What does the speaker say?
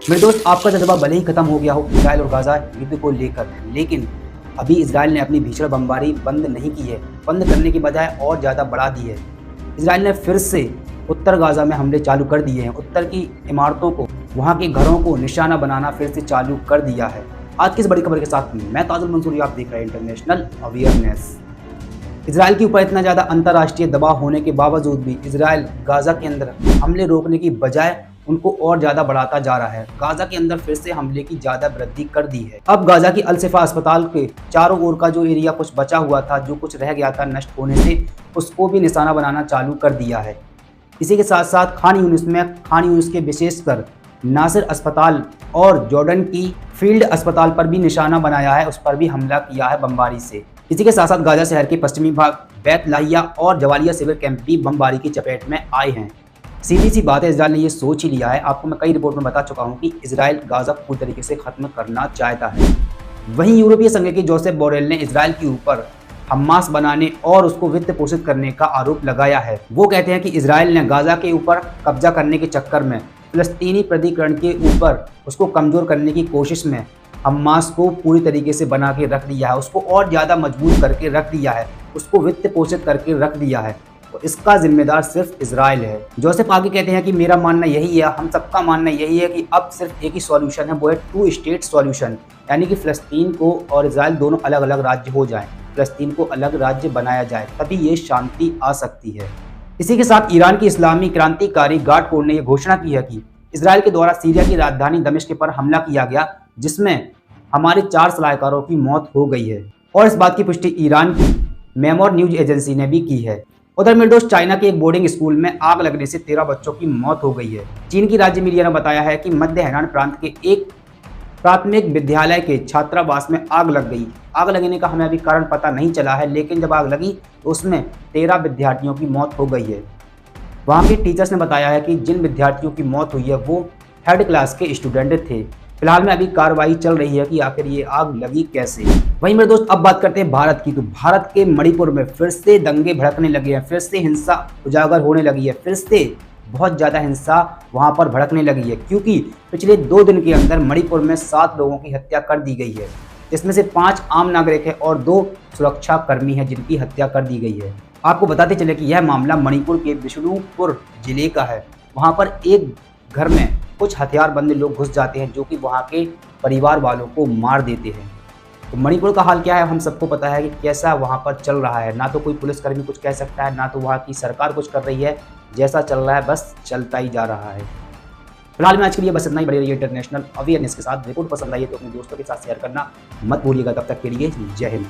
मेरे दोस्त, आपका जज्बा भले ही खत्म हो गया हो इजराइल और गाजा युद्ध को लेकर, लेकिन अभी इजराइल ने अपनी भीषण बमबारी बंद नहीं की है। बंद करने की बजाय और ज़्यादा बढ़ा दी है। इजराइल ने फिर से उत्तर गाजा में हमले चालू कर दिए हैं। उत्तर की इमारतों को, वहाँ के घरों को निशाना बनाना फिर से चालू कर दिया है। आज की इस बड़ी खबर के साथ मैं ताजुल मंसूरी, आप देख रहे हैं इंटरनेशनल अवेयरनेस। इजराइल के ऊपर इतना ज़्यादा अंतर्राष्ट्रीय दबाव होने के बावजूद भी इजराइल गाजा के अंदर हमले रोकने की बजाय उनको और ज़्यादा बढ़ाता जा रहा है। गाजा के अंदर फिर से हमले की ज़्यादा वृद्धि कर दी है। अब गाजा की अल-शिफा अस्पताल के चारों ओर का जो एरिया कुछ बचा हुआ था, जो कुछ रह गया था नष्ट होने से, उसको भी निशाना बनाना चालू कर दिया है। इसी के साथ साथ खान यूनिस के विशेषकर नासिर अस्पताल और जॉर्डन की फील्ड अस्पताल पर भी निशाना बनाया है। उस पर भी हमला किया है बमबारी से। इसी के साथ साथ गाजा शहर के पश्चिमी भाग बैत लाहिया और जवालिया सिविल कैंप भी बमबारी की चपेट में आए हैं। सीधी सी बात है, इजराइल ने ये सोच ही लिया है। आपको मैं कई रिपोर्ट में बता चुका हूँ कि इजराइल गाजा पूरी तरीके से खत्म करना चाहता है। वहीं यूरोपीय संघ के जोसेफ बोरेल ने इजराइल के ऊपर हमास बनाने और उसको वित्त पोषित करने का आरोप लगाया है। वो कहते हैं कि इजराइल ने गाजा के ऊपर कब्जा करने के चक्कर में फिलिस्तीनी प्राधिकरण के ऊपर उसको कमजोर करने की कोशिश में हमास को पूरी तरीके से बना के रख दिया है, उसको और ज़्यादा मजबूत करके रख दिया है, उसको वित्त पोषित करके रख दिया है। तो इसका जिम्मेदार सिर्फ इजराइल है। जोसेफ आगे कहते हैं कि मेरा मानना यही है, हम सबका मानना यही है कि अब सिर्फ एक ही सॉल्यूशन है, वो है 2 स्टेट सॉल्यूशन, यानी कि फ़लस्तीन को और इजराइल दोनों अलग अलग राज्य हो जाएं, फ़लस्तीन को अलग राज्य बनाया जाए, तभी ये शांति आ सकती है। इसी के साथ ईरान की इस्लामी क्रांतिकारी गार्ड कोर ने यह घोषणा की है कि इजराइल के द्वारा सीरिया की राजधानी दमिश्क पर हमला किया गया, जिसमें हमारे 4 सलाहकारों की मौत हो गई है। और इस बात की पुष्टि ईरान की मेमोर न्यूज एजेंसी ने भी की है। उधर मेरे दोस्त, चाइना के एक बोर्डिंग स्कूल में आग लगने से 13 बच्चों की मौत हो गई है। चीन की राज्य मीडिया ने बताया है कि मध्य हैनान प्रांत के एक प्राथमिक विद्यालय के छात्रावास में आग लग गई। आग लगने का हमें अभी कारण पता नहीं चला है, लेकिन जब आग लगी तो उसमें 13 विद्यार्थियों की मौत हो गई है। वहाँ के टीचर्स ने बताया है कि जिन विद्यार्थियों की मौत हुई है वो 3rd क्लास के स्टूडेंट थे। फिलहाल में अभी कार्रवाई चल रही है कि आखिर ये आग लगी कैसे। वहीं मेरे दोस्त, अब बात करते हैं भारत की। तो भारत के मणिपुर में फिर से दंगे भड़कने लगे हैं, फिर से हिंसा उजागर होने लगी है, फिर से बहुत ज़्यादा हिंसा वहां पर भड़कने लगी है, क्योंकि पिछले 2 दिन के अंदर मणिपुर में 7 लोगों की हत्या कर दी गई है, जिसमें से 5 आम नागरिक हैं और 2 सुरक्षा कर्मी हैं जिनकी हत्या कर दी गई है। आपको बताते चले कि यह मामला मणिपुर के बिष्णुपुर जिले का है। वहाँ पर एक घर में कुछ हथियारबंद लोग घुस जाते हैं, जो कि वहाँ के परिवार वालों को मार देते हैं। तो मणिपुर का हाल क्या है हम सबको पता है कि कैसा वहाँ पर चल रहा है। ना तो कोई पुलिसकर्मी कुछ कह सकता है, ना तो वहाँ की सरकार कुछ कर रही है। जैसा चल रहा है बस चलता ही जा रहा है। फिलहाल में आज के लिए बस इतना ही। बड़ी रही इंटरनेशनल अवेयरनेस के साथ। रिपोर्ट पसंद आई है तो अपने दोस्तों के साथ शेयर करना मत भूलिएगा। तब तक के लिए जय हिंद।